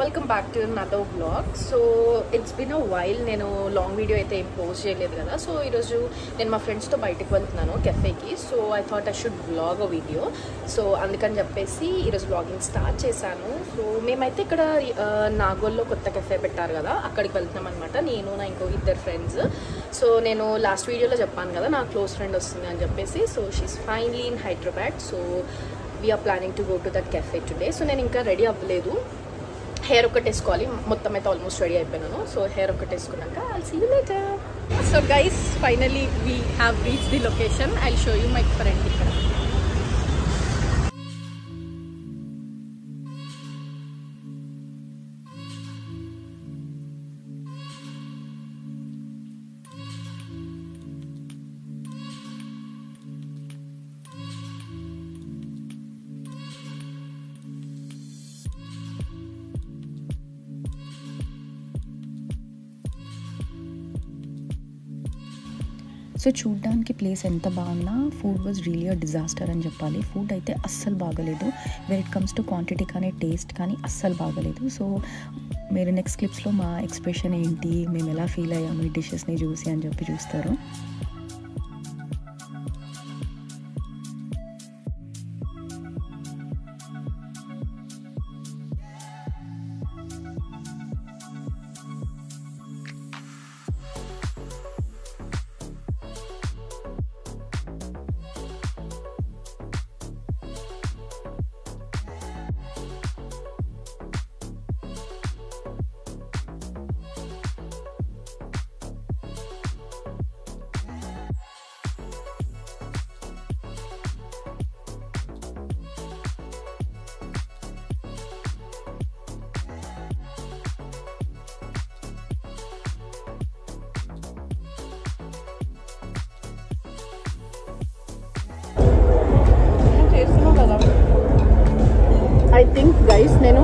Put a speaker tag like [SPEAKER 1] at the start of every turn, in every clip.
[SPEAKER 1] Welcome back to another vlog. So it's been a while. నేను long video అయితే ఏం post చేయలేదు కదా. సో ఈరోజు నేను మా ఫ్రెండ్స్తో బయటకు వెళ్తున్నాను కెఫేకి. So I thought I should vlog a video. So అందుకని చెప్పేసి ఈరోజు వ్లాగింగ్ స్టార్ట్ చేశాను. సో మేమైతే ఇక్కడ నాగోల్లో కొత్త కెఫే పెట్టారు కదా, అక్కడికి వెళ్తున్నాం అనమాట. నేను నా ఇంకో ఇద్దరు ఫ్రెండ్స్. సో నేను లాస్ట్ వీడియోలో చెప్పాను కదా నా క్లోజ్ ఫ్రెండ్ వస్తుంది అని చెప్పేసి. So she's finally in Hyderabad. So we're planning to go to that cafe today. So నేను ఇంకా రెడీ అవ్వలేదు. హెయిర్ ఒకటి వేసుకోవాలి. మొత్తం అయితే ఆల్మోస్ట్ రెడీ అయిపోయినాను. సో హెయిర్ ఒకటి వేసుకున్నాక I'll see you later. So guys finally we have reach the location. I'll show you my friend ఇక్కడ.
[SPEAKER 2] సో చూడ్డానికి ప్లేస్ ఎంత బాగున్నా food was really a disaster అని చెప్పాలి. ఫుడ్ అయితే అస్సలు బాగలేదు. When it comes to quantity కానీ టేస్ట్ కానీ అస్సలు బాగలేదు. సో మీరు నెక్స్ట్ క్లిప్స్లో మా ఎక్స్ప్రెషన్ ఏంటి, మేము ఎలా ఫీల్ అయ్యాము ఈ డిషెస్ని చూసి అని చెప్పి చూస్తారు.
[SPEAKER 1] I think guys, నేను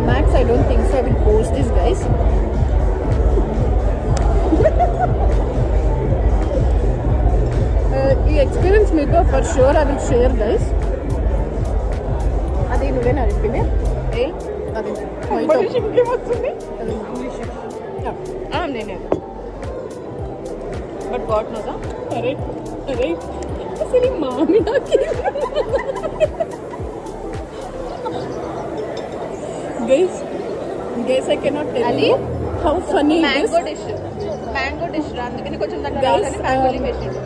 [SPEAKER 1] max I don't think so I will post this guys. ఈ ఎక్స్పీరియన్స్ మీతో for sure I will share guys. అది నువ్వేనా చెప్పింది? అది ఇంకేమొస్తుంది నేనే బట్ వాట్ నోదా. అరే అరే అసలు మామి నాకు guys I cannot tell you how funny it is. mango dish అందుకని కొంచెం దగ్గర రాగానే మ్యాంగో లీఫ్ వేసిండు.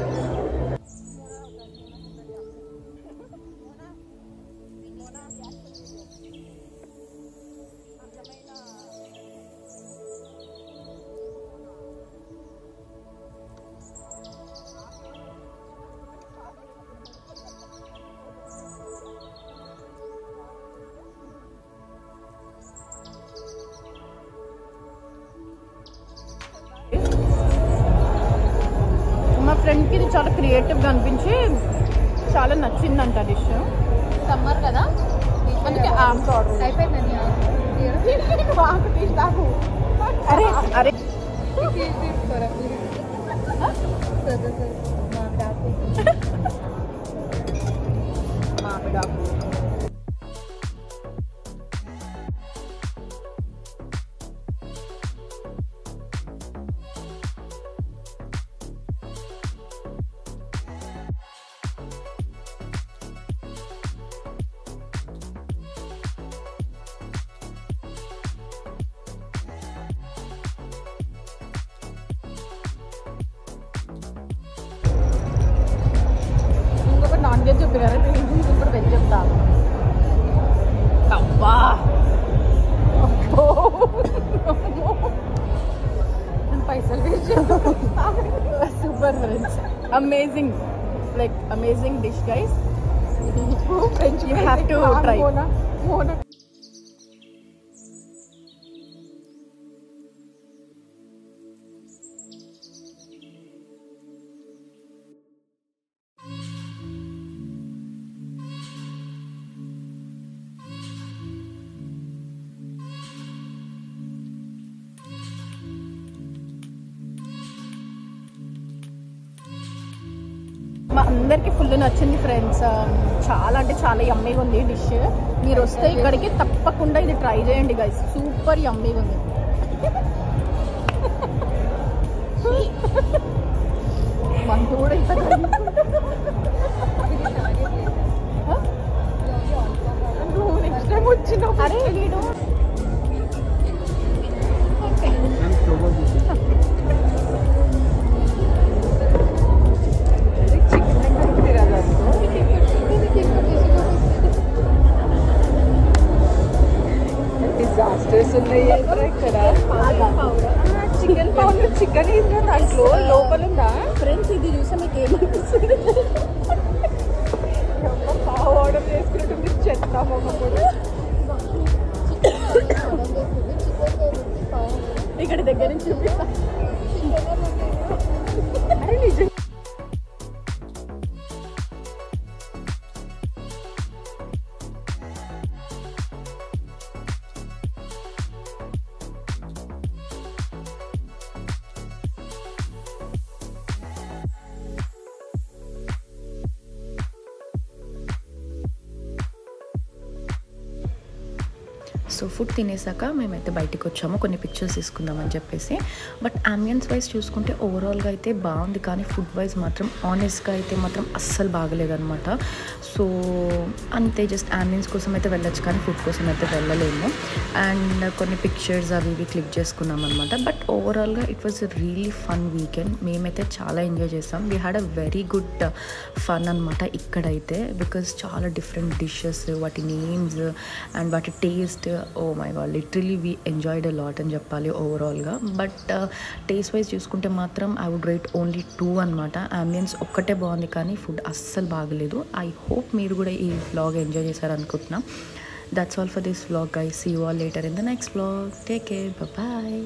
[SPEAKER 1] మా ఫ్రెండ్కి ఇది చాలా క్రియేటివ్గా అనిపించి చాలా నచ్చిందంట డిష్. సమ్మర్ కదా అందుకే ఆమ్స్ ఆర్డర్ అయిపోయిందండి. అరే అరే మామిడాకు నాన్ వెజ్ చెప్పినారా? ఇప్పుడు వెజ్ చెప్తాను. అబ్బా పైసలు waste super friends. Amazing like amazing dish guys. You have to try. అందరికీ ఫుల్ నచ్చింది ఫ్రెండ్స్. చాలా అంటే చాలా యమ్మీగా ఉంది డిష్. మీరు వస్తే ఇక్కడికి తప్పకుండా ఇది ట్రై చేయండి గైస్, సూపర్ యమ్మీగా ఉంది. మందు కూడా ఇంత నెక్స్ట్ టైం వచ్చిన అరే వీడు డిజాస్టర్స్ ఉన్నాయి ఇక్కడ. చికెన్ పౌడర్, చికెన్ ఇందా దాంట్లో లోపల ఉందా ఫ్రెండ్స్? ఇది చూసా మీకు ఏమనిపిస్తుంది? పావు ఆర్డర్ చేసుకున్నట్టు చెత్త మొక్కడు. ఇక్కడ దగ్గర నుంచి చూపిస్తా. అరే నిజం
[SPEAKER 2] సో ఫుడ్ తినేసాక మేమైతే బయటికి వచ్చాము కొన్ని పిక్చర్స్ తీసుకుందామని చెప్పేసి. బట్ అంబియన్స్ వైజ్ చూసుకుంటే ఓవరాల్గా అయితే బాగుంది, కానీ ఫుడ్ వైజ్ మాత్రం ఆనెస్ట్గా అయితే మాత్రం అస్సలు బాగలేదన్నమాట. సో అంతే, జస్ట్ అంబియన్స్ కోసం అయితే వెళ్ళొచ్చు కానీ ఫుడ్ కోసం అయితే వెళ్ళలేము. అండ్ కొన్ని పిక్చర్స్ అవి ఇవి క్లిక్ చేసుకున్నాం అనమాట. బట్ ఓవరాల్గా it was really fun weekend. మేమైతే చాలా ఎంజాయ్ చేసాం. We had a very good fun అనమాట ఇక్కడైతే, బికాజ్ చాలా డిఫరెంట్ డిషెస్, వాటి నేమ్స్ అండ్ వాటి taste, oh my god literally we enjoyed a lot అని చెప్పాలి ఓవరాల్గా. బట్ టేస్ట్ వైజ్ చూసుకుంటే మాత్రం ఐ వుడ్ రేట్ ఓన్లీ 2 అనమాట. అంబియన్స్ ఒక్కటే బాగుంది కానీ ఫుడ్ అస్సలు బాగలేదు. ఐ హోప్ మీరు కూడా ఈ వ్లాగ్ ఎంజాయ్ చేశారనుకుంటున్నా. That's all for this vlog guys. See you all later in the next vlog. Take care, bye.